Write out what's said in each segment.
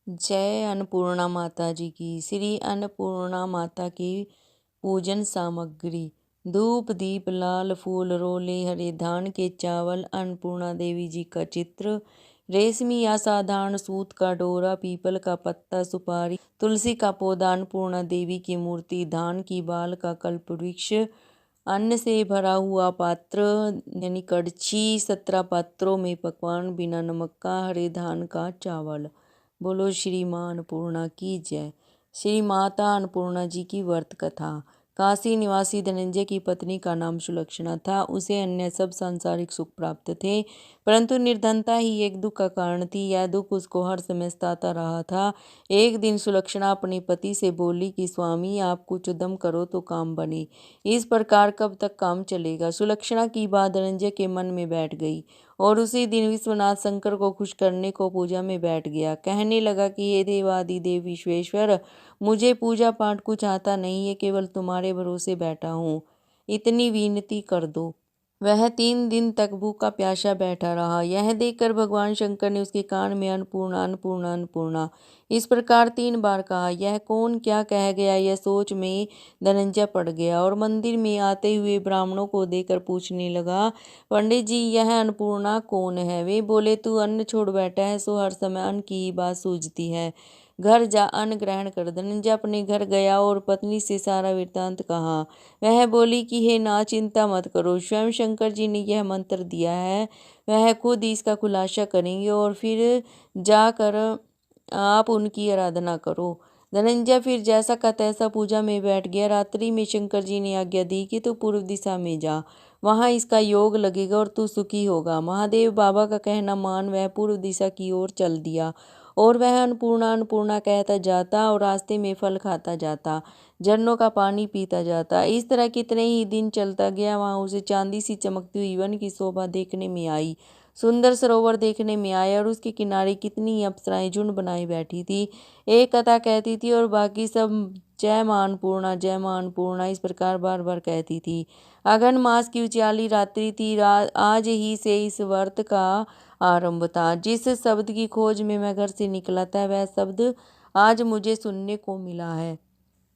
जय अन्नपूर्णा माता जी की। श्री अन्नपूर्णा माता की पूजन सामग्री: धूप दीप लाल फूल रोले हरे धान के चावल अन्नपूर्णा देवी जी का चित्र, रेशमी या साधारण सूत का डोरा, पीपल का पत्ता, सुपारी, तुलसी का पौधा, अन्नपूर्णा देवी की मूर्ति, धान की बाल का कल्प वृक्ष, अन्न से भरा हुआ पात्र यानी कड़छी, 17 पात्रों में पकवान बिना नमक का, हरे धान का चावल। बोलो श्री माँ अन्नपूर्णा की जय। श्री माता अन्नपूर्णा जी की व्रत कथा। काशी निवासी धनंजय की पत्नी का नाम सुलक्षणा था। उसे अन्य सब सांसारिक सुख प्राप्त थे, परंतु निर्धनता ही एक दुख का कारण थी। यह दुख उसको हर समय सताता रहा था। एक दिन सुलक्षणा अपने पति से बोली कि स्वामी, आप कुछ उद्यम करो तो काम बने। इस प्रकार कब तक काम चलेगा? सुलक्षणा की बात धनंजय के मन में बैठ गई और उसी दिन विश्वनाथ शंकर को खुश करने को पूजा में बैठ गया। कहने लगा कि हे देवादि देव विश्वेश्वर, मुझे पूजा पाठ कुछ आता नहीं है, केवल तुम्हारे भरोसे बैठा हूँ, इतनी विनती कर दो। वह 3 दिन तक भूखा प्यासा बैठा रहा। यह देखकर भगवान शंकर ने उसके कान में अन्नपूर्णा अन्नपूर्णा अन्नपूर्णा इस प्रकार 3 बार कहा। यह कौन क्या कह गया, यह सोच में धनंजय पड़ गया और मंदिर में आते हुए ब्राह्मणों को देखकर पूछने लगा, पंडित जी, यह अन्नपूर्णा कौन है? वे बोले, तू अन्न छोड़ बैठा है, सो हर समय अन्न की ही बात सूझती है। घर जा, अन्न ग्रहण कर। धनंजय अपने घर गया और पत्नी से सारा वृत्तांत कहा। वह बोली कि हे नाथ, चिंता मत करो, स्वयं शंकर जी ने यह मंत्र दिया है, वह खुद इसका खुलासा करेंगे और फिर जाकर आप उनकी आराधना करो। धनंजय फिर जैसा का तैसा पूजा में बैठ गया। रात्रि में शंकर जी ने आज्ञा दी कि तू पूर्व दिशा में जा, वहां इसका योग लगेगा और तू सुखी होगा। महादेव बाबा का कहना मान वह पूर्व दिशा की ओर चल दिया और वह अन्नपूर्णा अन्नपूर्णा कहता जाता और रास्ते में फल खाता जाता, झरनों का पानी पीता जाता। इस तरह कितने ही दिन चलता गया। वहां उसे चांदी सी चमकती हुई वन की शोभा देखने में आई, सुंदर सरोवर देखने में आया और उसके किनारे कितनी अप्सराएं झुंड बनाई बैठी थी। एक कथा कहती थी और बाकी सब जय मां अन्नपूर्णा जय मां अन्नपूर्णा इस प्रकार बार बार कहती थी। अगन मास की उचाली रात्रि थी। आज ही से इस व्रत का आरंभ था। जिस शब्द की खोज में मैं घर से निकला था, वह शब्द आज मुझे सुनने को मिला है।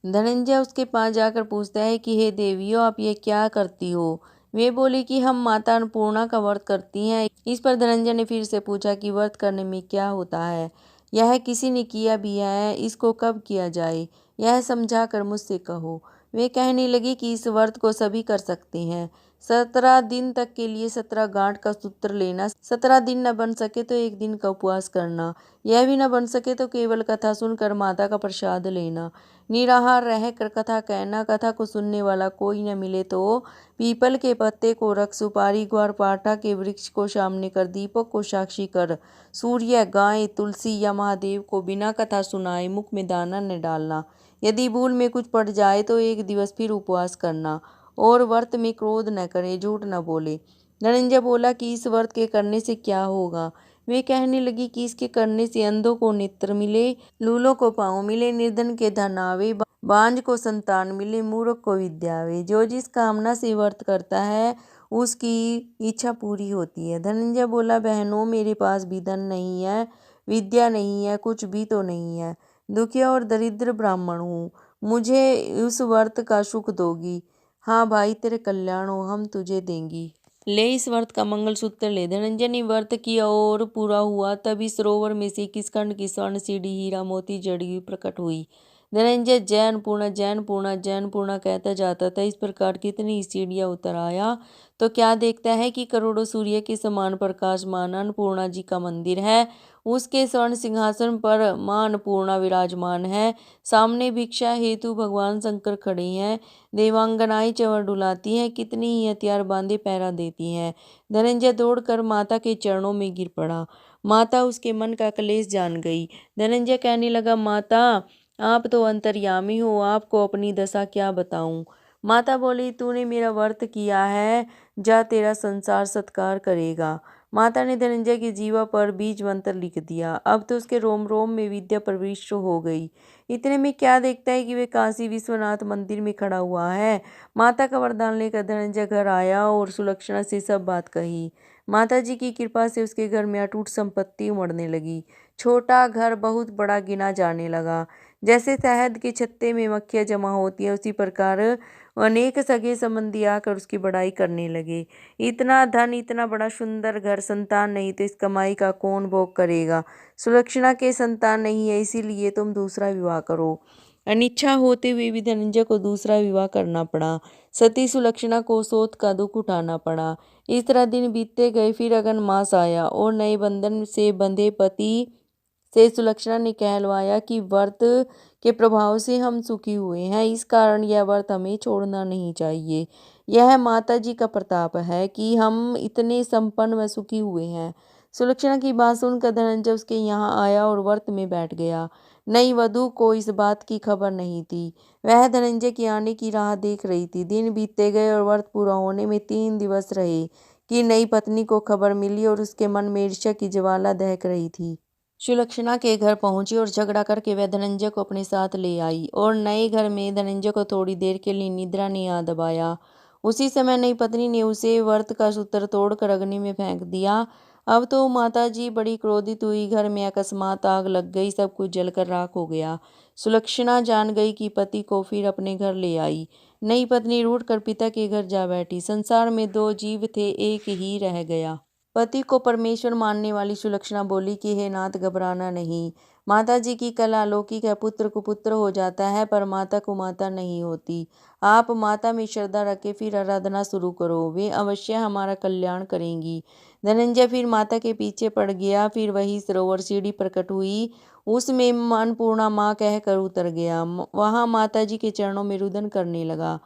धनंजय उसके पास जाकर पूछता है कि हे देवियों, आप ये क्या करती हो? वे बोली कि हम माता अन्नपूर्णा का व्रत करती हैं। इस पर धनंजय ने फिर से पूछा कि व्रत करने में क्या होता है? यह किसी ने किया भी है, इसको कब किया जाए, यह समझा कर मुझसे कहो। वे कहने लगी कि इस व्रत को सभी कर सकते हैं। 17 दिन तक के लिए 17 गांठ का सूत्र लेना, 17 दिन न बन सके तो 1 दिन का उपवास करना, यह भी न बन सके तो केवल कथा सुनकर माता का प्रसाद लेना, निराहार रहकर कथा कहना, कथा को सुनने वाला कोई न मिले तो पीपल के पत्ते को रख, सुपारी ग्वारपाठा के वृक्ष को सामने कर, दीपक को साक्षी कर, सूर्य, गाय, तुलसी या महादेव को बिना कथा सुनाए मुख में दाना न डालना। यदि भूल में कुछ पड़ जाए तो 1 दिवस फिर उपवास करना और व्रत में क्रोध न करे, झूठ न बोले। धनंजय बोला कि इस व्रत के करने से क्या होगा? वे कहने लगी कि इसके करने से अंधों को नेत्र मिले, लूलों को पाँव मिले, निर्धन के धन आवे, बांझ को संतान मिले, मूर्ख को विद्या आवे। जो जिस कामना से व्रत करता है उसकी इच्छा पूरी होती है। धनंजय बोला, बहनों, मेरे पास भी धन नहीं है, विद्या नहीं है, कुछ भी तो नहीं है, दुखिया और दरिद्र ब्राह्मण हूँ, मुझे उस व्रत का सुख दोगी? हाँ भाई, तेरे कल्याण हो, हम तुझे देंगी। ले, इस व्रत का मंगलसूत्र ले। धनंजय ने व्रत किया और पूरा हुआ। तभी सरोवर में से किसकंठ की स्वर्ण सीढ़ी हीरा मोती जड़ी हुई प्रकट हुई। धनंजय जय अन्नपूर्णा जय अन्नपूर्णा जय अन्नपूर्णा कहता जाता था। इस प्रकार कितनी सीढ़ियां उतर आया तो क्या देखता है कि करोड़ों सूर्य के समान प्रकाशमान अन्नपूर्णा जी का मंदिर है। उसके स्वर्ण सिंहासन पर मां अन्नपूर्णा विराजमान है। सामने भिक्षा हेतु भगवान शंकर खड़े हैं। देवांगनाएं चंवर डुलाती हैं, कितनी ही हथियार बांधे पहरा देती हैं। धनंजय दौड़कर माता के चरणों में गिर पड़ा। माता उसके मन का क्लेश जान गई। धनंजय कहने लगा, माता, आप तो अंतर्यामी हो, आपको अपनी दशा क्या बताऊं? माता बोली, तूने मेरा व्रत किया है, जा, तेरा संसार सत्कार करेगा। माता ने धनंजय की जीवा पर बीज मंत्र लिख दिया। अब तो उसके रोम रोम में विद्या प्रविष्ट हो गई। इतने में क्या देखता है कि वे काशी विश्वनाथ मंदिर में खड़ा हुआ है। माता का वरदान लेकर धनंजय घर आया और सुलक्षणा से सब बात कही। माता जी की कृपा से उसके घर में अटूट संपत्ति उमड़ने लगी। छोटा घर बहुत बड़ा गिना जाने लगा। जैसे शहद के छत्ते में मक्खियाँ जमा होती हैं, उसी प्रकार अनेक सगे संबंधी आकर उसकी बड़ाई करने लगे। इतना धन, इतना बड़ा सुंदर घर, संतान नहीं तो इस कमाई का कौन भोग करेगा? सुलक्षणा के संतान नहीं है, इसीलिए तुम दूसरा विवाह करो। अनिच्छा होते हुए भी धनंजय को दूसरा विवाह करना पड़ा। सती सुलक्षणा को शोक का दुख उठाना पड़ा। इस तरह दिन बीतते गए। फिर अगन मास आया और नए बंधन से बंधे पति से सुलक्षणा ने कहलवाया कि व्रत के प्रभाव से हम सुखी हुए हैं, इस कारण यह व्रत हमें छोड़ना नहीं चाहिए। यह माता जी का प्रताप है कि हम इतने संपन्न व सुखी हुए हैं। सुलक्षणा की बात सुनकर धनंजय उसके यहाँ आया और व्रत में बैठ गया। नई वधू को इस बात की खबर नहीं थी। वह धनंजय के आने की राह देख रही थी। दिन बीतते गए और व्रत पूरा होने में 3 दिवस रहे कि नई पत्नी को खबर मिली और उसके मन में ईर्ष्या की ज्वाला दहक रही थी। सुलक्षणा के घर पहुंची और झगड़ा करके वह धनंजय को अपने साथ ले आई और नए घर में धनंजय को थोड़ी देर के लिए निद्रा ने आ दबाया। उसी समय नई पत्नी ने उसे व्रत का सूत्र तोड़कर अग्नि में फेंक दिया। अब तो माता जी बड़ी क्रोधित हुई। घर में अकस्मात आग लग गई, सब कुछ जलकर राख हो गया। सुलक्षणा जान गई कि पति को फिर अपने घर ले आई। नई पत्नी रूठ कर पिता के घर जा बैठी। संसार में 2 जीव थे, एक ही रह गया। पति को परमेश्वर मानने वाली सुलक्षणा बोली कि हे नाथ, घबराना नहीं। माता जी की कला अलौकिक है। पुत्र को पुत्र हो जाता है पर माता को माता नहीं होती। आप माता में श्रद्धा रखें, फिर आराधना शुरू करो, वे अवश्य हमारा कल्याण करेंगी। धनंजय फिर माता के पीछे पड़ गया। फिर वही सरोवर, सीढ़ी प्रकट हुई, उसमें अन्नपूर्णा माँ कहकर उतर गया। वहां माता जी के चरणों में रुदन करने लगा।